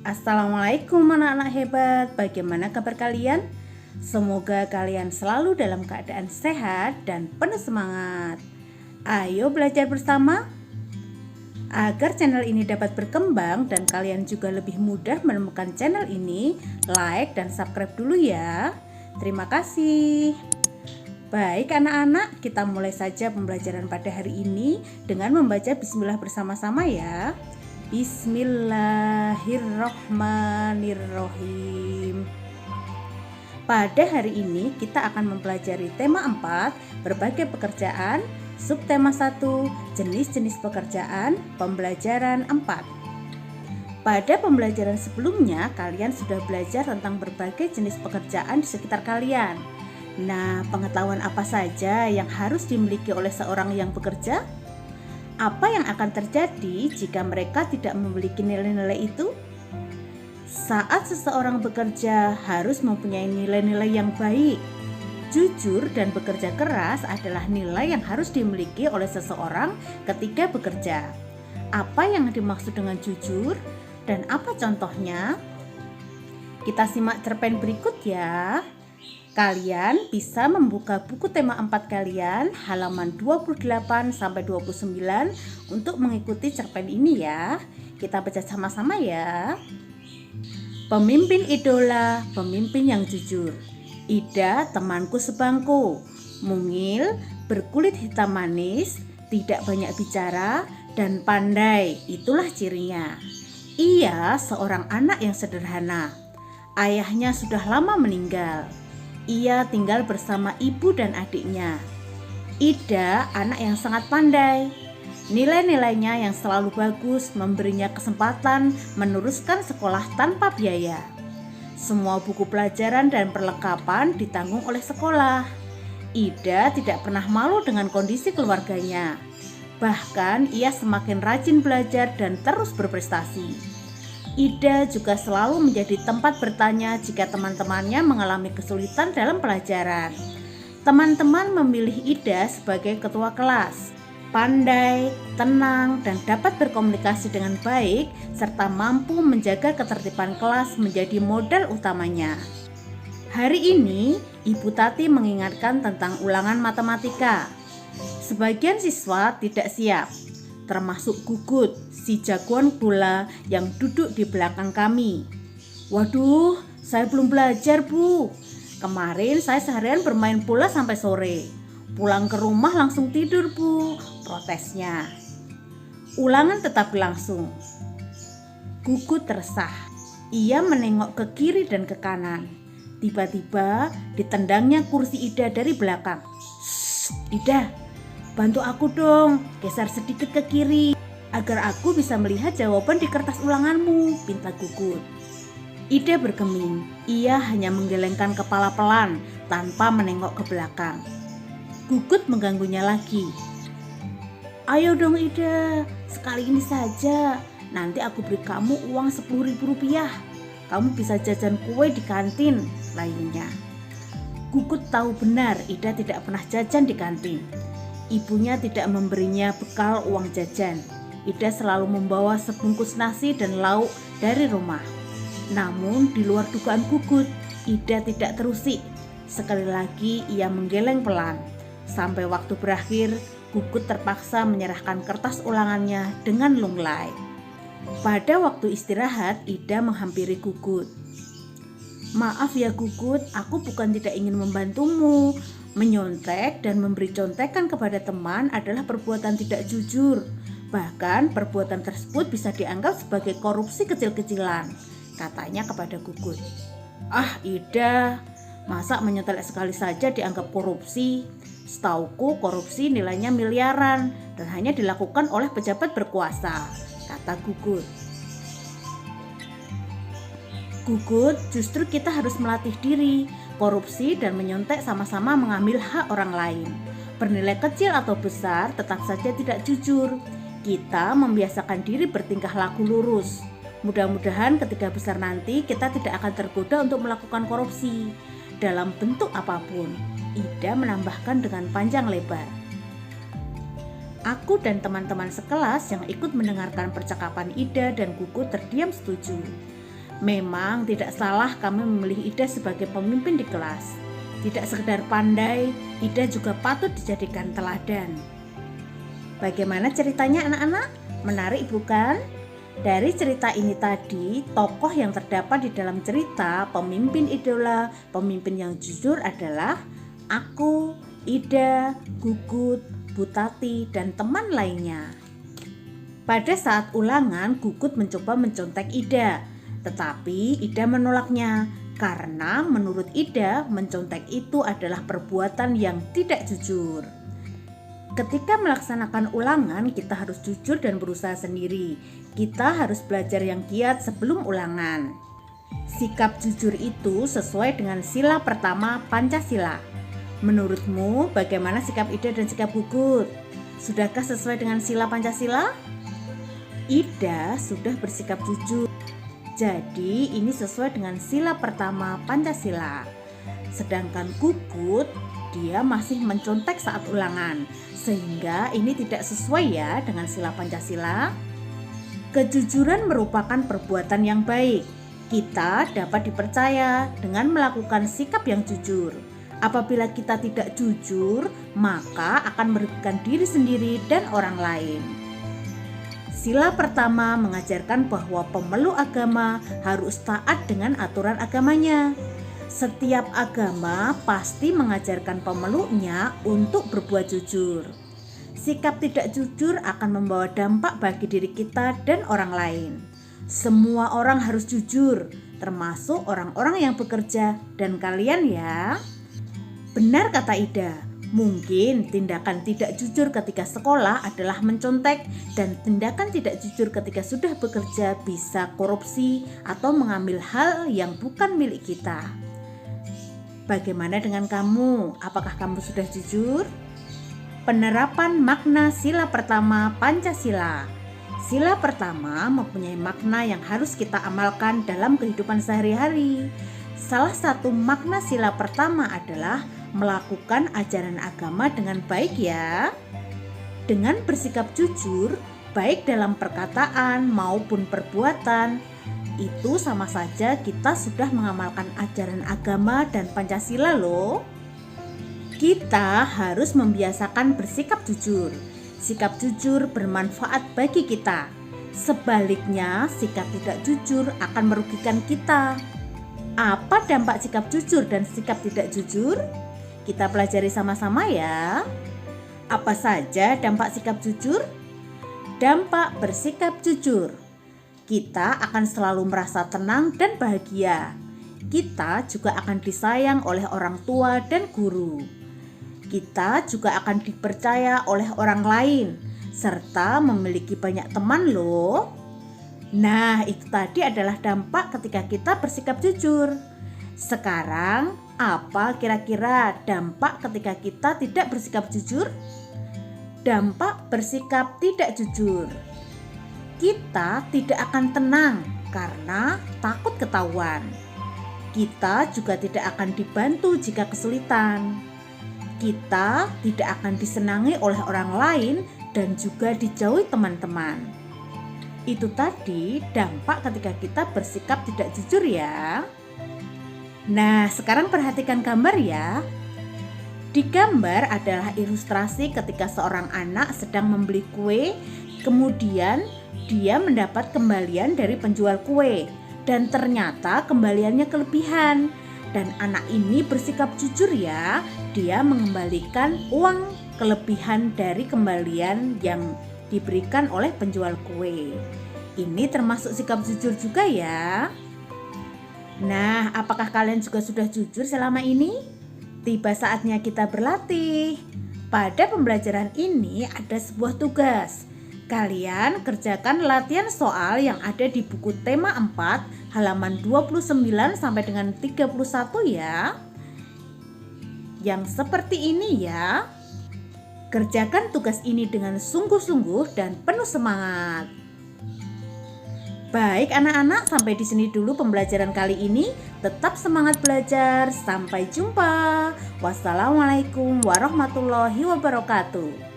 Assalamualaikum anak-anak hebat, bagaimana kabar kalian? Semoga kalian selalu dalam keadaan sehat dan penuh semangat. Ayo belajar bersama. Agar channel ini dapat berkembang dan kalian juga lebih mudah menemukan channel ini, like dan subscribe dulu ya. Terima kasih. Baik anak-anak, kita mulai saja pembelajaran pada hari ini dengan membaca bismillah bersama-sama ya. Bismillahirrohmanirrohim. Pada hari ini kita akan mempelajari tema 4, berbagai pekerjaan, subtema 1, jenis-jenis pekerjaan, pembelajaran 4. Pada pembelajaran sebelumnya kalian sudah belajar tentang berbagai jenis pekerjaan di sekitar kalian. Nah, pengetahuan apa saja yang harus dimiliki oleh seorang yang bekerja? Apa yang akan terjadi jika mereka tidak memiliki nilai-nilai itu? Saat seseorang bekerja harus mempunyai nilai-nilai yang baik. Jujur dan bekerja keras adalah nilai yang harus dimiliki oleh seseorang ketika bekerja. Apa yang dimaksud dengan jujur dan apa contohnya? Kita simak cerpen berikut ya. Kalian bisa membuka buku tema 4 kalian halaman 28 sampai 29 untuk mengikuti cerpen ini ya. Kita baca sama-sama ya. Pemimpin idola, pemimpin yang jujur. Ida temanku sebangku, mungil, berkulit hitam manis, tidak banyak bicara dan pandai, itulah cirinya. Ia seorang anak yang sederhana. Ayahnya sudah lama meninggal. Ia tinggal bersama ibu dan adiknya. Ida anak yang sangat pandai. Nilai-nilainya yang selalu bagus memberinya kesempatan meneruskan sekolah tanpa biaya. Semua buku pelajaran dan perlengkapan ditanggung oleh sekolah. Ida tidak pernah malu dengan kondisi keluarganya. Bahkan ia semakin rajin belajar dan terus berprestasi. Ida juga selalu menjadi tempat bertanya jika teman-temannya mengalami kesulitan dalam pelajaran. Teman-teman memilih Ida sebagai ketua kelas. Pandai, tenang, dan dapat berkomunikasi dengan baik, serta mampu menjaga ketertiban kelas menjadi modal utamanya. Hari ini, Ibu Tati mengingatkan tentang ulangan matematika. Sebagian siswa tidak siap, termasuk Gugut, si jagoan pula yang duduk di belakang kami. Waduh, saya belum belajar Bu. Kemarin saya seharian bermain bola sampai sore. Pulang ke rumah langsung tidur Bu, protesnya. Ulangan tetap berlangsung. Gugut resah. Ia menengok ke kiri dan ke kanan. Tiba-tiba ditendangnya kursi Ida dari belakang. Ida, bantu aku dong, geser sedikit ke kiri agar aku bisa melihat jawaban di kertas ulanganmu, pinta Gugut. Ida bergeming, ia hanya menggelengkan kepala pelan tanpa menengok ke belakang. Gugut mengganggunya lagi. Ayo dong Ida, sekali ini saja, nanti aku beri kamu uang Rp10.000. Kamu bisa jajan kue di kantin, layunya. Gugut tahu benar Ida tidak pernah jajan di kantin. Ibunya tidak memberinya bekal uang jajan. Ida selalu membawa sebungkus nasi dan lauk dari rumah. Namun di luar dugaan Gugut, Ida tidak terusik. Sekali lagi ia menggeleng pelan. Sampai waktu berakhir, Gugut terpaksa menyerahkan kertas ulangannya dengan lunglai. Pada waktu istirahat, Ida menghampiri Gugut. Maaf ya Gugut, aku bukan tidak ingin membantumu. Menyontek dan memberi contekan kepada teman adalah perbuatan tidak jujur. Bahkan perbuatan tersebut bisa dianggap sebagai korupsi kecil-kecilan, katanya kepada Gugut. Ah Ida, masa menyontek sekali saja dianggap korupsi? Setauku korupsi nilainya miliaran dan hanya dilakukan oleh pejabat berkuasa, kata Gugut. Gugut, justru kita harus melatih diri. Korupsi dan menyontek sama-sama mengambil hak orang lain. Bernilai kecil atau besar tetap saja tidak jujur. Kita membiasakan diri bertingkah laku lurus. Mudah-mudahan ketika besar nanti kita tidak akan tergoda untuk melakukan korupsi dalam bentuk apapun, Ida menambahkan dengan panjang lebar. Aku dan teman-teman sekelas yang ikut mendengarkan percakapan Ida dan Gugut terdiam setuju. Memang tidak salah kami memilih Ida sebagai pemimpin di kelas. Tidak sekedar pandai, Ida juga patut dijadikan teladan. Bagaimana ceritanya anak-anak? Menarik bukan? Dari cerita ini tadi, tokoh yang terdapat di dalam cerita pemimpin idola, pemimpin yang jujur adalah aku, Ida, Gugut, Butati, dan teman lainnya. Pada saat ulangan, Gugut mencoba mencontek Ida, tetapi Ida menolaknya karena menurut Ida mencontek itu adalah perbuatan yang tidak jujur. Ketika melaksanakan ulangan, kita harus jujur dan berusaha sendiri. Kita harus belajar yang giat sebelum ulangan. Sikap jujur itu sesuai dengan sila pertama Pancasila. Menurutmu bagaimana sikap Ida dan sikap Gugut? Sudahkah sesuai dengan sila Pancasila? Ida sudah bersikap jujur. Jadi ini sesuai dengan sila pertama Pancasila. Sedangkan Gugut, dia masih mencontek saat ulangan, sehingga ini tidak sesuai ya dengan sila Pancasila. Kejujuran merupakan perbuatan yang baik. Kita dapat dipercaya dengan melakukan sikap yang jujur. Apabila kita tidak jujur, maka akan merugikan diri sendiri dan orang lain. Sila pertama mengajarkan bahwa pemeluk agama harus taat dengan aturan agamanya. Setiap agama pasti mengajarkan pemeluknya untuk berbuat jujur. Sikap tidak jujur akan membawa dampak bagi diri kita dan orang lain. Semua orang harus jujur, termasuk orang-orang yang bekerja dan kalian ya. Benar kata Ida, mungkin tindakan tidak jujur ketika sekolah adalah mencontek, dan tindakan tidak jujur ketika sudah bekerja bisa korupsi atau mengambil hal yang bukan milik kita. Bagaimana dengan kamu? Apakah kamu sudah jujur? Penerapan makna sila pertama Pancasila. Sila pertama mempunyai makna yang harus kita amalkan dalam kehidupan sehari-hari. Salah satu makna sila pertama adalah melakukan ajaran agama dengan baik ya. Dengan bersikap jujur, baik dalam perkataan maupun perbuatan, itu sama saja kita sudah mengamalkan ajaran agama dan Pancasila loh. Kita harus membiasakan bersikap jujur. Sikap jujur bermanfaat bagi kita. Sebaliknya, sikap tidak jujur akan merugikan kita. Apa dampak sikap jujur dan sikap tidak jujur? Kita pelajari sama-sama ya. Apa saja dampak sikap jujur? Dampak bersikap jujur. Kita akan selalu merasa tenang dan bahagia. Kita juga akan disayang oleh orang tua dan guru. Kita juga akan dipercaya oleh orang lain, serta memiliki banyak teman loh. Nah, itu tadi adalah dampak ketika kita bersikap jujur. Sekarang, apa kira-kira dampak ketika kita tidak bersikap jujur? Dampak bersikap tidak jujur. Kita tidak akan tenang karena takut ketahuan. Kita juga tidak akan dibantu jika kesulitan. Kita tidak akan disenangi oleh orang lain dan juga dijauhi teman-teman. Itu tadi dampak ketika kita bersikap tidak jujur ya. Nah, sekarang perhatikan gambar ya. Di gambar adalah ilustrasi ketika seorang anak sedang membeli kue, kemudian dia mendapat kembalian dari penjual kue dan ternyata kembaliannya kelebihan. Dan anak ini bersikap jujur ya, dia mengembalikan uang kelebihan dari kembalian yang diberikan oleh penjual kue. Ini termasuk sikap jujur juga ya. Nah, apakah kalian juga sudah jujur selama ini? Tiba saatnya kita berlatih. Pada pembelajaran ini ada sebuah tugas. Kalian kerjakan latihan soal yang ada di buku tema 4 halaman 29 sampai dengan 31 ya. Yang seperti ini ya. Kerjakan tugas ini dengan sungguh-sungguh dan penuh semangat. Baik anak-anak, sampai di sini dulu pembelajaran kali ini. Tetap semangat belajar. Sampai jumpa. Wassalamualaikum warahmatullahi wabarakatuh.